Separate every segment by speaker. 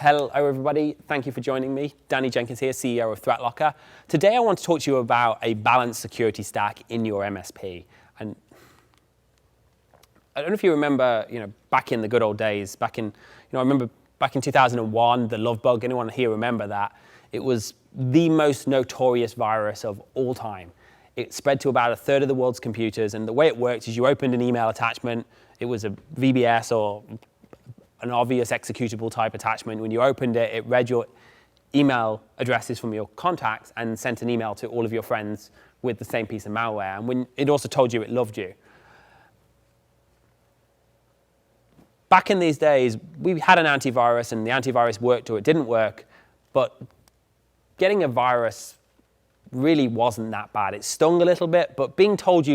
Speaker 1: Hello everybody, thank you for joining me. Danny Jenkins here, CEO of ThreatLocker. Today I want to talk to you about a balanced security stack in your MSP. And I don't know if you remember, back in the good old days, I remember back in 2001, the love bug. Anyone here remember that? It was the most notorious virus of all time. It spread to about a third of the world's computers, and the way it worked is you opened an email attachment. It was a VBS or an obvious executable type attachment. When you opened it, it read your email addresses from your contacts and sent an email to all of your friends with the same piece of malware. And it also told you it loved you. Back in these days, we had an antivirus, and the antivirus worked or it didn't work, but getting a virus really wasn't that bad. It stung a little bit, but being told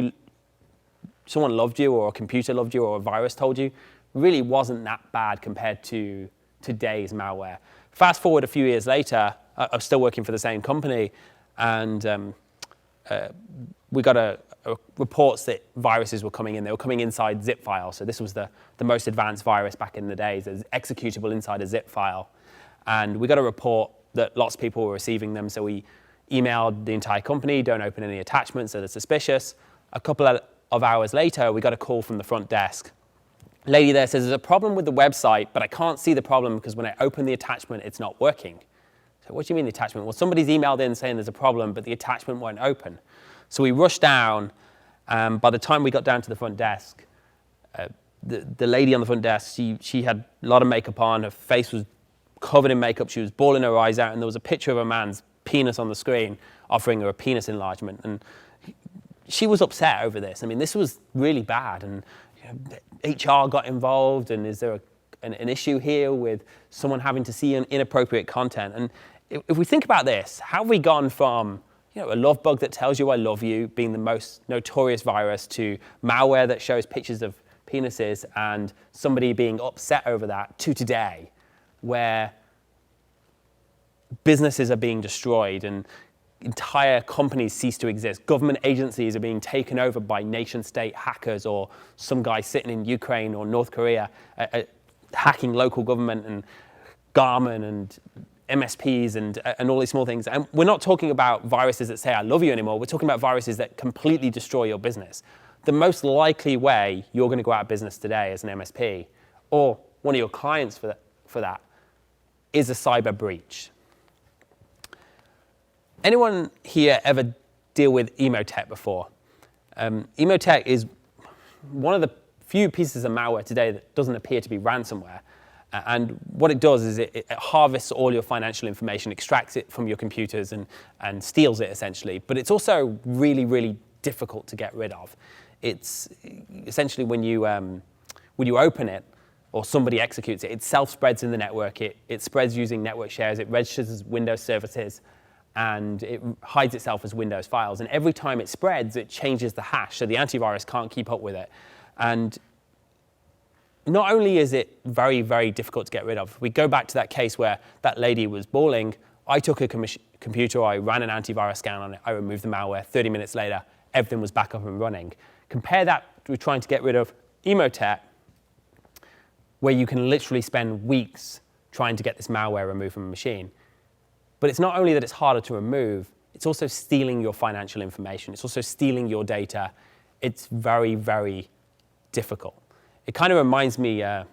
Speaker 1: someone loved you, or a computer loved you, or a virus told you, really wasn't that bad compared to today's malware. Fast forward a few years later, I'm still working for the same company, and we got reports that viruses were coming in. They were coming inside zip files. So this was the most advanced virus back in the days. It was executable inside a zip file. And we got a report that lots of people were receiving them. So we emailed the entire company, don't open any attachments, so they're suspicious. A couple of hours later, we got a call from the front desk. Lady there says, there's a problem with the website, but I can't see the problem because when I open the attachment, it's not working. So what do you mean the attachment? Well, somebody's emailed in saying there's a problem, but the attachment won't open. So we rushed down. By the time we got down to the front desk, the lady on the front desk, she had a lot of makeup on. Her face was covered in makeup. She was bawling her eyes out, and there was a picture of a man's penis on the screen offering her a penis enlargement. And she was upset over this. I mean, this was really bad. And HR got involved, and is there an issue here with someone having to see inappropriate content? And if we think about this, how have we gone from a love bug that tells you I love you being the most notorious virus to malware that shows pictures of penises and somebody being upset over that to today, where businesses are being destroyed and entire companies cease to exist. Government agencies are being taken over by nation-state hackers, or some guy sitting in Ukraine or North Korea hacking local government and Garmin and MSPs and all these small things. And we're not talking about viruses that say I love you anymore. We're talking about viruses that completely destroy your business. The most likely way you're going to go out of business today as an MSP, or one of your clients for that, is a cyber breach. Anyone here ever deal with Emotet before? Emotet is one of the few pieces of malware today that doesn't appear to be ransomware. And what it does is it harvests all your financial information, extracts it from your computers and steals it essentially. But it's also really, really difficult to get rid of. It's essentially when you open it, or somebody executes it, it self-spreads in the network. It spreads using network shares. It registers as Windows services, and it hides itself as Windows files. And every time it spreads, it changes the hash, so the antivirus can't keep up with it. And not only is it very, very difficult to get rid of, we go back to that case where that lady was bawling. I took a computer, I ran an antivirus scan on it, I removed the malware. 30 minutes later, everything was back up and running. Compare that with trying to get rid of Emotet, where you can literally spend weeks trying to get this malware removed from a machine. But it's not only that it's harder to remove, it's also stealing your financial information. It's also stealing your data. It's very, very difficult. It kind of reminds me, if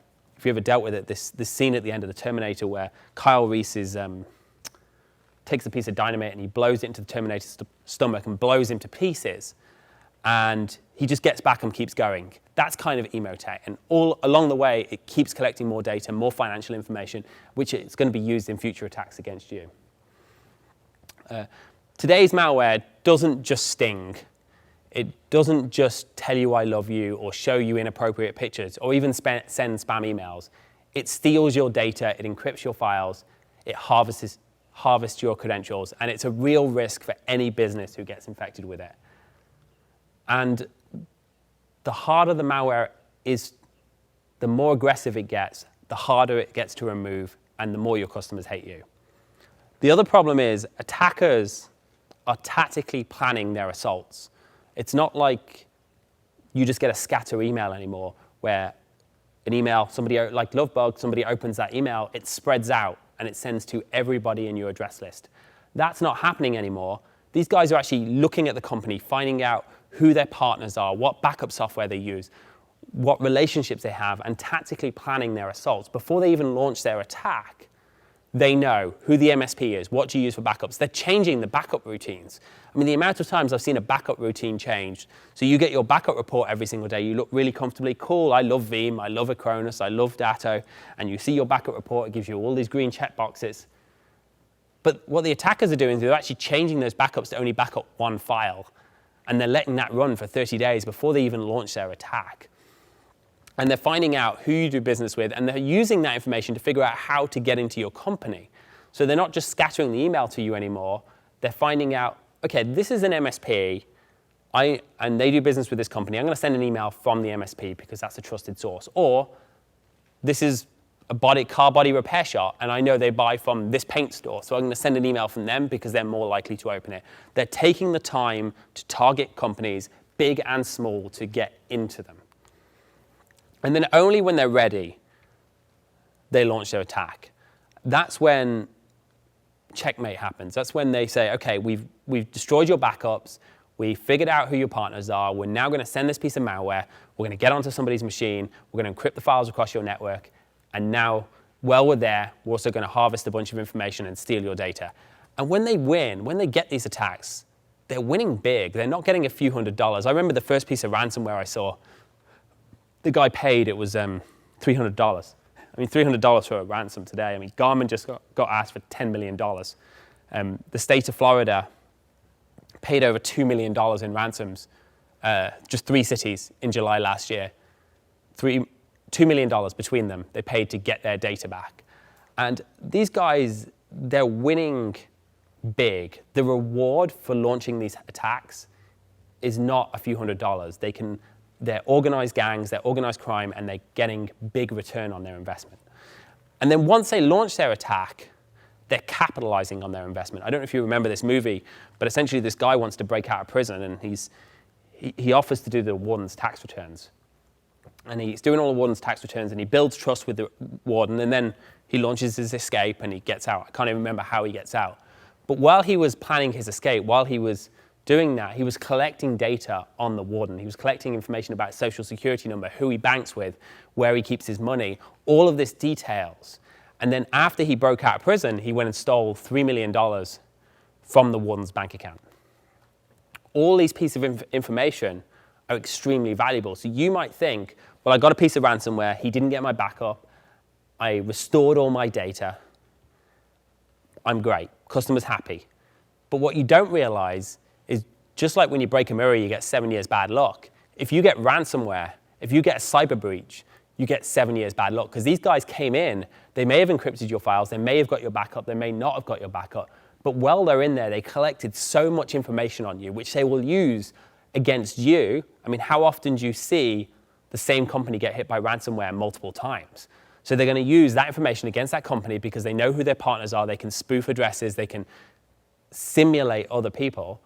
Speaker 1: you ever dealt with it, this scene at the end of The Terminator where Kyle Reese takes a piece of dynamite and he blows it into the Terminator's stomach and blows him to pieces. And he just gets back and keeps going. That's kind of Emotet. And all along the way, it keeps collecting more data, more financial information, which is going to be used in future attacks against you. Today's malware doesn't just sting. It doesn't just tell you I love you or show you inappropriate pictures or even send spam emails. It steals your data, it encrypts your files, it harvests your credentials, and it's a real risk for any business who gets infected with it. And the harder the malware is, the more aggressive it gets, the harder it gets to remove, and the more your customers hate you. The other problem is attackers are tactically planning their assaults. It's not like you just get a scatter email anymore, where an email, somebody like Lovebug, somebody opens that email, it spreads out and it sends to everybody in your address list. That's not happening anymore. These guys are actually looking at the company, finding out who their partners are, what backup software they use, what relationships they have, and tactically planning their assaults. Before they even launch their attack, they know who the MSP is, what do you use for backups. They're changing the backup routines. I mean, the amount of times I've seen a backup routine change. So you get your backup report every single day. You look really comfortably cool. I love Veeam. I love Acronis. I love Datto. And you see your backup report. It gives you all these green check boxes. But what the attackers are doing is they're actually changing those backups to only backup one file. And they're letting that run for 30 days before they even launch their attack. And they're finding out who you do business with, and they're using that information to figure out how to get into your company. So they're not just scattering the email to you anymore. They're finding out, okay, this is an MSP, and they do business with this company. I'm going to send an email from the MSP because that's a trusted source. Or this is a car body repair shop, and I know they buy from this paint store, so I'm going to send an email from them because they're more likely to open it. They're taking the time to target companies, big and small, to get into them. And then only when they're ready, they launch their attack. That's when checkmate happens. That's when they say, okay, we've destroyed your backups, we figured out who your partners are, we're now going to send this piece of malware, we're going to get onto somebody's machine, we're going to encrypt the files across your network, and now, while we're there, we're also going to harvest a bunch of information and steal your data. And when they win, when they get these attacks, they're winning big. They're not getting a few $100s. I remember the first piece of ransomware I saw. The guy paid, it was $300. I mean, $300 for a ransom today. I mean, Garmin just got asked for $10 million. The state of Florida paid over $2 million in ransoms, just 3 cities in July last year. $2 million between them they paid to get their data back. And these guys, they're winning big. The reward for launching these attacks is not a few $100s. They're organized gangs, they're organized crime, and they're getting big return on their investment. And then once they launch their attack, they're capitalizing on their investment. I don't know if you remember this movie, but essentially this guy wants to break out of prison, and he offers to do the warden's tax returns. And he's doing all the warden's tax returns, and he builds trust with the warden, and then he launches his escape, and he gets out. I can't even remember how he gets out. But while he was planning his escape, while he was doing that, he was collecting data on the warden. He was collecting information about his social security number, who he banks with, where he keeps his money, all of this details. And then after he broke out of prison, he went and stole $3 million from the warden's bank account. All these pieces of information are extremely valuable. So you might think, well, I got a piece of ransomware, he didn't get my backup, I restored all my data, I'm great, customer's happy. But what you don't realize is just like when you break a mirror, you get 7 years bad luck. If you get ransomware, if you get a cyber breach, you get 7 years bad luck. Because these guys came in, they may have encrypted your files, they may have got your backup, they may not have got your backup. But while they're in there, they collected so much information on you, which they will use against you. I mean, how often do you see the same company get hit by ransomware multiple times? So they're going to use that information against that company because they know who their partners are, they can spoof addresses, they can simulate other people.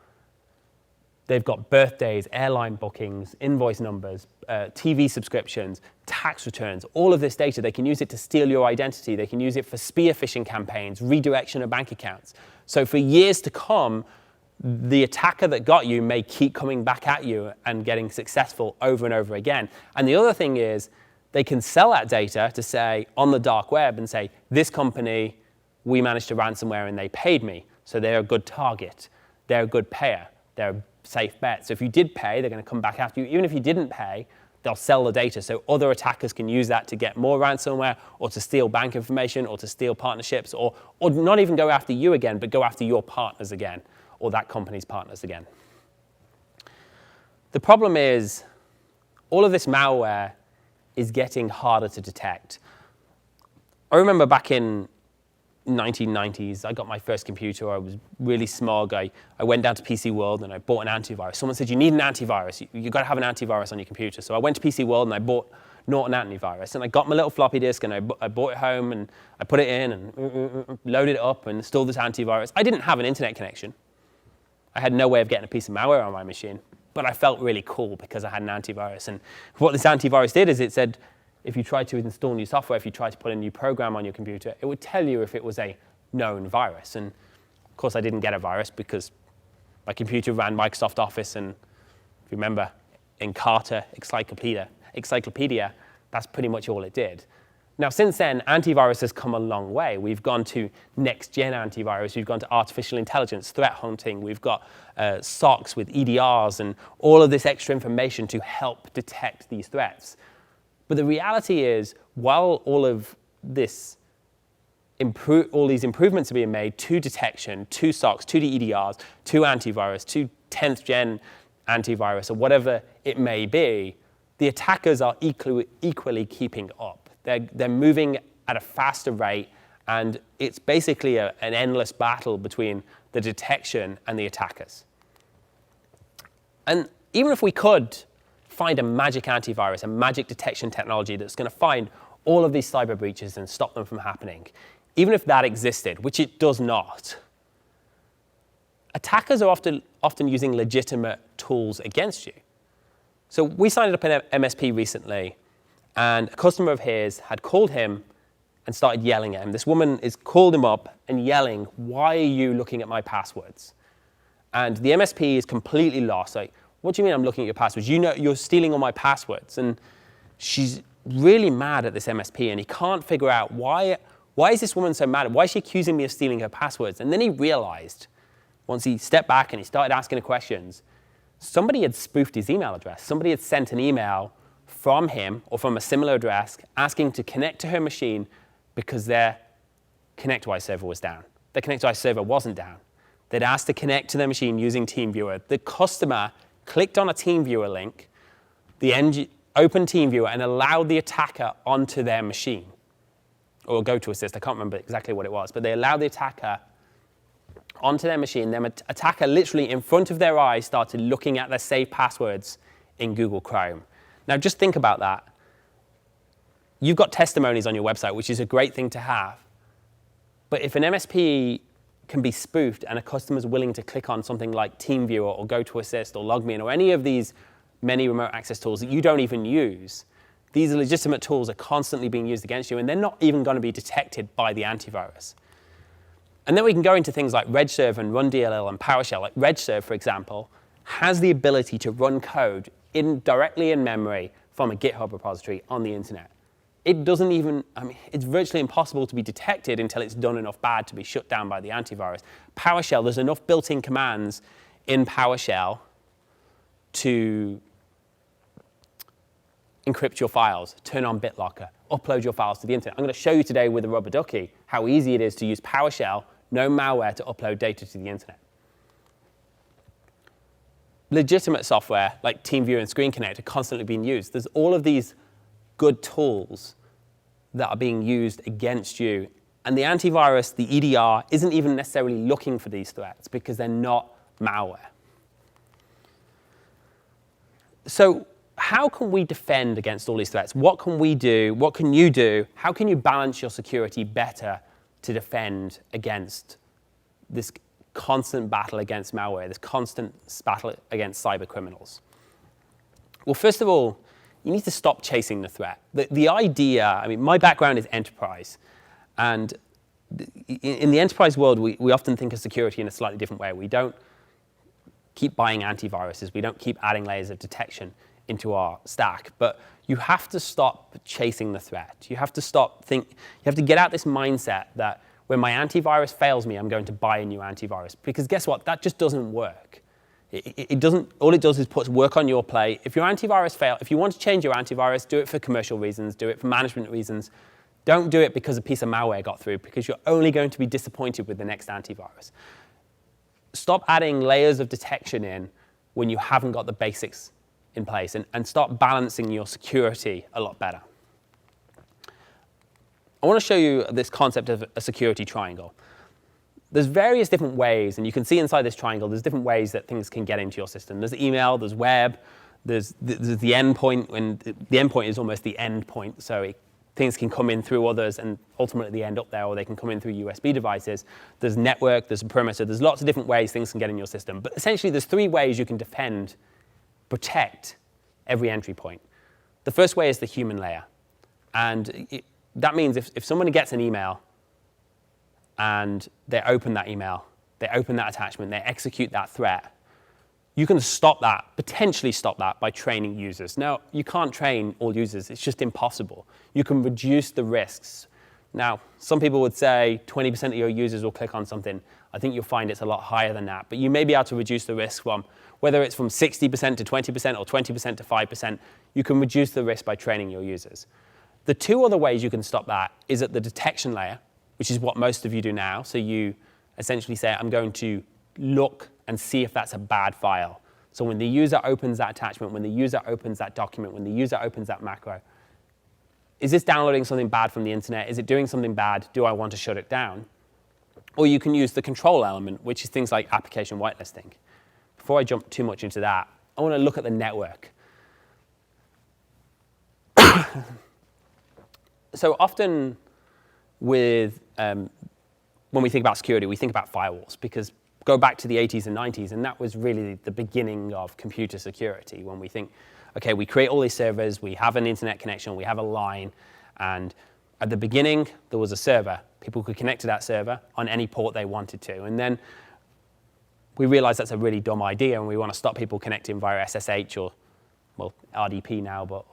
Speaker 1: They've got birthdays, airline bookings, invoice numbers, TV subscriptions, tax returns, all of this data. They can use it to steal your identity. They can use it for spear phishing campaigns, redirection of bank accounts. So for years to come, the attacker that got you may keep coming back at you and getting successful over and over again. And the other thing is they can sell that data to say on the dark web and say, this company, we managed to ransomware and they paid me. So they're a good target. They're a good payer. They're a safe bet. So if you did pay, they're going to come back after you. Even if you didn't pay, they'll sell the data. So other attackers can use that to get more ransomware or to steal bank information or to steal partnerships or not even go after you again, but go after your partners again or that company's partners again. The problem is all of this malware is getting harder to detect. I remember back in 1990s, I got my first computer. I was really smug. I went down to PC World and I bought an antivirus. Someone said, you need an antivirus. You've got to have an antivirus on your computer. So I went to PC World and I bought Norton antivirus. And I got my little floppy disk and I brought it home and I put it in and loaded it up and installed this antivirus. I didn't have an internet connection. I had no way of getting a piece of malware on my machine. But I felt really cool because I had an antivirus. And what this antivirus did is it said, if you tried to install new software, if you tried to put a new program on your computer, it would tell you if it was a known virus. And of course, I didn't get a virus because my computer ran Microsoft Office, and if you remember, in Carter Encyclopedia, that's pretty much all it did. Now, since then, antivirus has come a long way. We've gone to next-gen antivirus. We've gone to artificial intelligence, threat hunting. We've got SOCs with EDRs and all of this extra information to help detect these threats. But the reality is, while all of this all these improvements are being made to detection, to SOCs, to the EDRs, to antivirus, to 10th gen antivirus, or whatever it may be, the attackers are equally keeping up. They're moving at a faster rate, and it's basically an endless battle between the detection and the attackers. And even if we could find a magic antivirus, a magic detection technology that's going to find all of these cyber breaches and stop them from happening, even if that existed, which it does not, attackers are often using legitimate tools against you. So we signed up an MSP recently, and a customer of his had called him and started yelling at him. This woman has called him up and yelling, "Why are you looking at my passwords?" And the MSP is completely lost. Like, "What do you mean I'm looking at your passwords? You know you're stealing all my passwords." And she's really mad at this MSP, and he can't figure out why is this woman so mad? Why is she accusing me of stealing her passwords? And then he realized, once he stepped back and he started asking her questions, somebody had spoofed his email address. Somebody had sent an email from him or from a similar address asking to connect to her machine because their ConnectWise server was down. Their ConnectWise server wasn't down. They'd asked to connect to their machine using TeamViewer. The customer clicked on a TeamViewer link, opened TeamViewer, and allowed the attacker onto their machine. Or GoToAssist, I can't remember exactly what it was, but they allowed the attacker onto their machine. The attacker literally in front of their eyes started looking at their saved passwords in Google Chrome. Now just think about that. You've got testimonies on your website, which is a great thing to have. But if an MSP can be spoofed and a customer's willing to click on something like TeamViewer or GoToAssist or LogMeIn or any of these many remote access tools that you don't even use, these legitimate tools are constantly being used against you, and they're not even going to be detected by the antivirus. And then we can go into things like Regeserve and RunDLL and PowerShell. Like Regeserve, for example, has the ability to run code directly in memory from a GitHub repository on the internet. It doesn't even, it's virtually impossible to be detected until it's done enough bad to be shut down by the antivirus. PowerShell, there's enough built-in commands in PowerShell to encrypt your files, turn on BitLocker, upload your files to the internet. I'm going to show you today with a rubber ducky how easy it is to use PowerShell, no malware, to upload data to the internet. Legitimate software like TeamViewer and Screen Connect are constantly being used. There's all of these good tools that are being used against you. And the antivirus, the EDR, isn't even necessarily looking for these threats because they're not malware. So how can we defend against all these threats? What can we do? What can you do? How can you balance your security better to defend against this constant battle against malware, this constant battle against cyber criminals? Well, first of all, you need to stop chasing the threat. The idea, my background is enterprise. And in the enterprise world, we often think of security in a slightly different way. We don't keep buying antiviruses. We don't keep adding layers of detection into our stack. But you have to stop chasing the threat. You have to you have to get out this mindset that when my antivirus fails me, I'm going to buy a new antivirus. Because guess what? That just doesn't work. It doesn't. All it does is puts work on your plate. If your antivirus fails, if you want to change your antivirus, do it for commercial reasons, do it for management reasons. Don't do it because a piece of malware got through, because you're only going to be disappointed with the next antivirus. Stop adding layers of detection in when you haven't got the basics in place, and start balancing your security a lot better. I want to show you this concept of a security triangle. There's various different ways, and you can see inside this triangle, there's different ways that things can get into your system. There's email, there's web, there's the endpoint, and the endpoint is almost the end point, so things can come in through others and ultimately end up there, or they can come in through USB devices. There's network, there's a perimeter, there's lots of different ways things can get in your system. But essentially, there's three ways you can protect every entry point. The first way is the human layer. That means if someone gets an email and they open that email, they open that attachment, they execute that threat, you can potentially stop that by training users. Now, you can't train all users. It's just impossible. You can reduce the risks. Now, some people would say 20% of your users will click on something. I think you'll find it's a lot higher than that. But you may be able to reduce the risk from, whether it's from 60% to 20% or 20% to 5%, you can reduce the risk by training your users. The two other ways you can stop that is at the detection layer, which is what most of you do now. So you essentially say, I'm going to look and see if that's a bad file. So when the user opens that attachment, when the user opens that document, when the user opens that macro, is this downloading something bad from the internet? Is it doing something bad? Do I want to shut it down? Or you can use the control element, which is things like application whitelisting. Before I jump too much into that, I want to look at the network. So often when we think about security, we think about firewalls, because go back to the 80s and 90s, and that was really the beginning of computer security, when we think, okay, we create all these servers, we have an internet connection, we have a line, and at the beginning, there was a server. People could connect to that server on any port they wanted to. And then we realized that's a really dumb idea, and we want to stop people connecting via SSH or, well, RDP now, but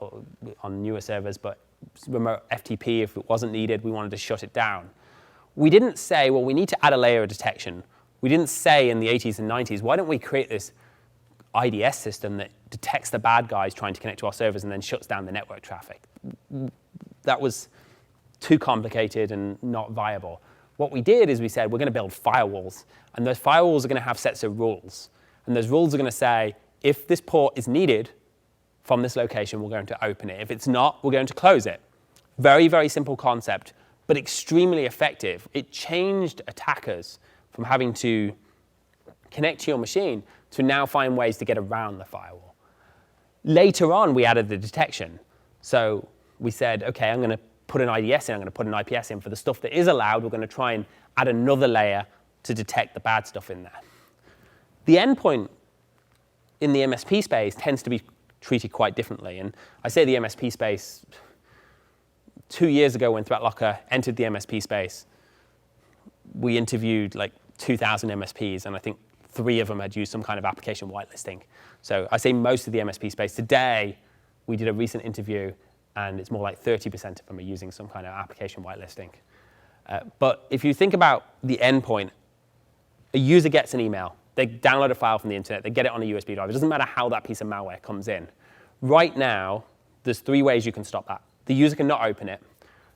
Speaker 1: on newer servers, but remote FTP, if it wasn't needed, we wanted to shut it down. We didn't say, well, we need to add a layer of detection. We didn't say in the 80s and 90s, why don't we create this IDS system that detects the bad guys trying to connect to our servers and then shuts down the network traffic? That was too complicated and not viable. What we did is we said, we're going to build firewalls, and those firewalls are going to have sets of rules. And those rules are going to say, if this port is needed from this location, we're going to open it. If it's not, we're going to close it. Very, very simple concept, but extremely effective. It changed attackers from having to connect to your machine to now find ways to get around the firewall. Later on, we added the detection. So we said, OK, I'm going to put an IDS in, I'm going to put an IPS in. For the stuff that is allowed, we're going to try and add another layer to detect the bad stuff in there. The endpoint in the MSP space tends to be treated quite differently. And I say the MSP space, 2 years ago when ThreatLocker entered the MSP space, we interviewed like 2,000 MSPs, and I think 3 of them had used some kind of application whitelisting. So I say most of the MSP space. Today, we did a recent interview, and it's more like 30% of them are using some kind of application whitelisting. But if you think about the endpoint, a user gets an email. They download a file from the internet. They get it on a USB drive. It doesn't matter how that piece of malware comes in. Right now, there's 3 ways you can stop that. The user cannot open it.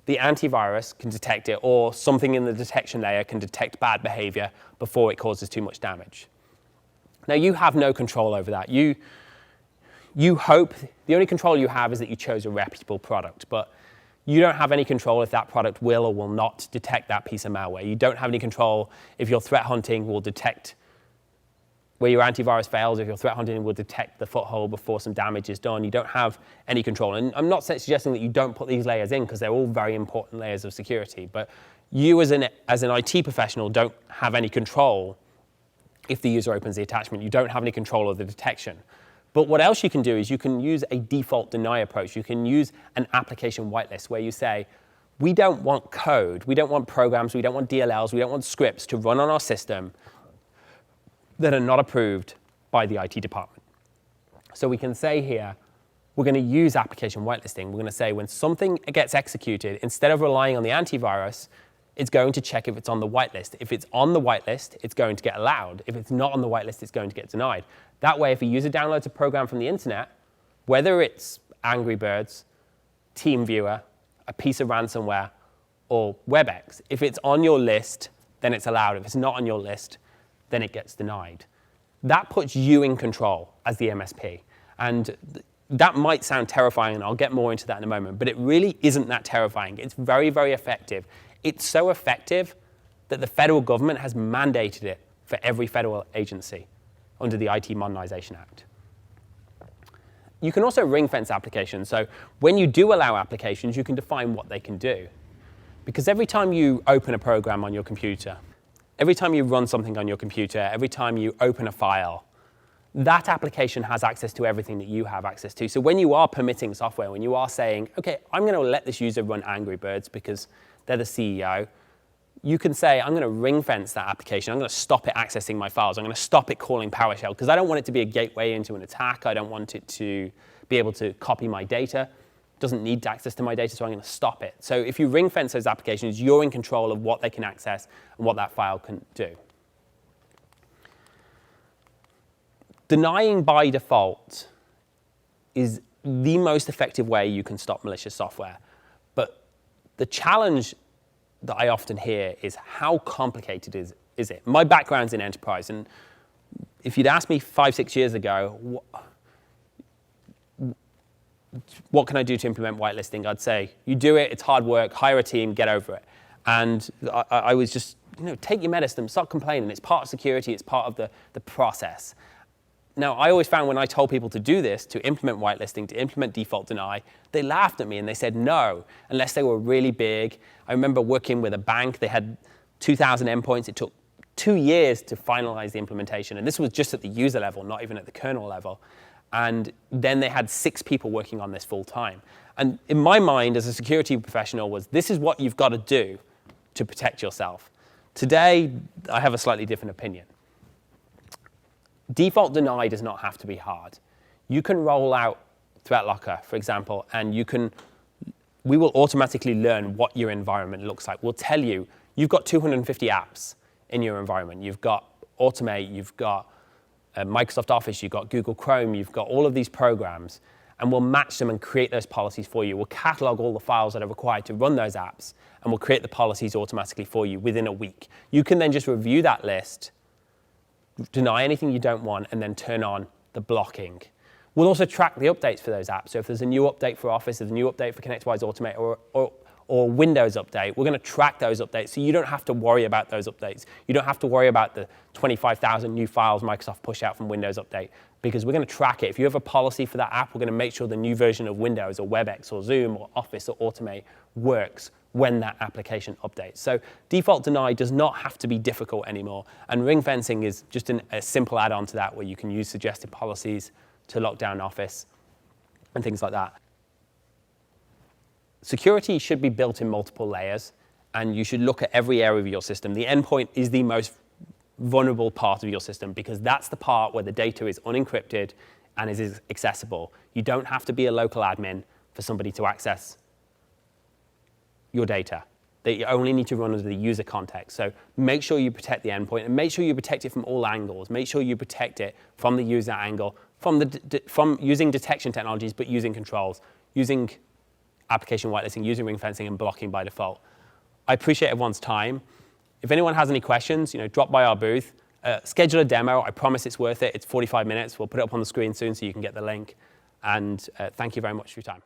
Speaker 1: The antivirus can detect it, or something in the detection layer can detect bad behavior before it causes too much damage. Now, you have no control over that. You hope, the only control you have is that you chose a reputable product, but you don't have any control if that product will or will not detect that piece of malware. You don't have any control if your threat hunting will detect where your antivirus fails, if your threat hunting will detect the foothold before some damage is done. You don't have any control. And I'm not suggesting that you don't put these layers in, because they're all very important layers of security. But you as an IT professional don't have any control if the user opens the attachment. You don't have any control of the detection. But what else you can do is you can use a default deny approach. You can use an application whitelist where you say, we don't want code, we don't want programs, we don't want DLLs, we don't want scripts to run on our system that are not approved by the IT department. So we can say here, we're going to use application whitelisting. We're going to say when something gets executed, instead of relying on the antivirus, it's going to check if it's on the whitelist. If it's on the whitelist, it's going to get allowed. If it's not on the whitelist, it's going to get denied. That way, if a user downloads a program from the internet, whether it's Angry Birds, TeamViewer, a piece of ransomware, or WebEx, if it's on your list, then it's allowed. If it's not on your list, then it gets denied. That puts you in control as the MSP. And that might sound terrifying, and I'll get more into that in a moment, but it really isn't that terrifying. It's very, very effective. It's so effective that the federal government has mandated it for every federal agency under the IT Modernization Act. You can also ring-fence applications. So when you do allow applications, you can define what they can do. Because every time you open a program on your computer, every time you run something on your computer, every time you open a file, that application has access to everything that you have access to. So when you are permitting software, when you are saying, okay, I'm going to let this user run Angry Birds because they're the CEO, you can say, I'm going to ring fence that application. I'm going to stop it accessing my files. I'm going to stop it calling PowerShell because I don't want it to be a gateway into an attack. I don't want it to be able to copy my data. It doesn't need access to my data, so I'm going to stop it. So if you ring fence those applications, you're in control of what they can access and what that file can do. Denying by default is the most effective way you can stop malicious software. But the challenge that I often hear is how complicated is it? My background's in enterprise, and if you'd asked me 5-6 years ago, what can I do to implement whitelisting? I'd say, you do it, it's hard work, hire a team, get over it. And I was just, take your medicine, stop complaining. It's part of security, it's part of the process. Now, I always found when I told people to do this, to implement whitelisting, to implement default deny, they laughed at me and they said no, unless they were really big. I remember working with a bank. They had 2,000 endpoints. It took 2 years to finalize the implementation. And this was just at the user level, not even at the kernel level. And then they had 6 people working on this full time. And in my mind, as a security professional, this is what you've got to do to protect yourself. Today, I have a slightly different opinion. Default deny does not have to be hard. You can roll out Threat Locker, for example, and we will automatically learn what your environment looks like. We'll tell you, you've got 250 apps in your environment. You've got Automate, you've got Microsoft Office, you've got Google Chrome, you've got all of these programs, and we'll match them and create those policies for you. We'll catalog all the files that are required to run those apps, and we'll create the policies automatically for you within a week. You can then just review that list, deny anything you don't want, and then turn on the blocking. We'll also track the updates for those apps. So if there's a new update for Office, there's a new update for ConnectWise Automate, or Windows update, we're going to track those updates so you don't have to worry about those updates. You don't have to worry about the 25,000 new files Microsoft push out from Windows Update, because we're going to track it. If you have a policy for that app, we're going to make sure the new version of Windows or WebEx or Zoom or Office or Automate works when that application updates. So default deny does not have to be difficult anymore. And ring fencing is just a simple add-on to that, where you can use suggested policies to lock down Office and things like that. Security should be built in multiple layers, and you should look at every area of your system. The endpoint is the most vulnerable part of your system because that's the part where the data is unencrypted and is accessible. You don't have to be a local admin for somebody to access your data. They only need to run under the user context. So make sure you protect the endpoint, and make sure you protect it from all angles. Make sure you protect it from the user angle, from using detection technologies, but using controls, using application whitelisting, using ring fencing, and blocking by default. I appreciate everyone's time. If anyone has any questions, drop by our booth. Schedule a demo. I promise it's worth it. It's 45 minutes. We'll put it up on the screen soon so you can get the link. And thank you very much for your time.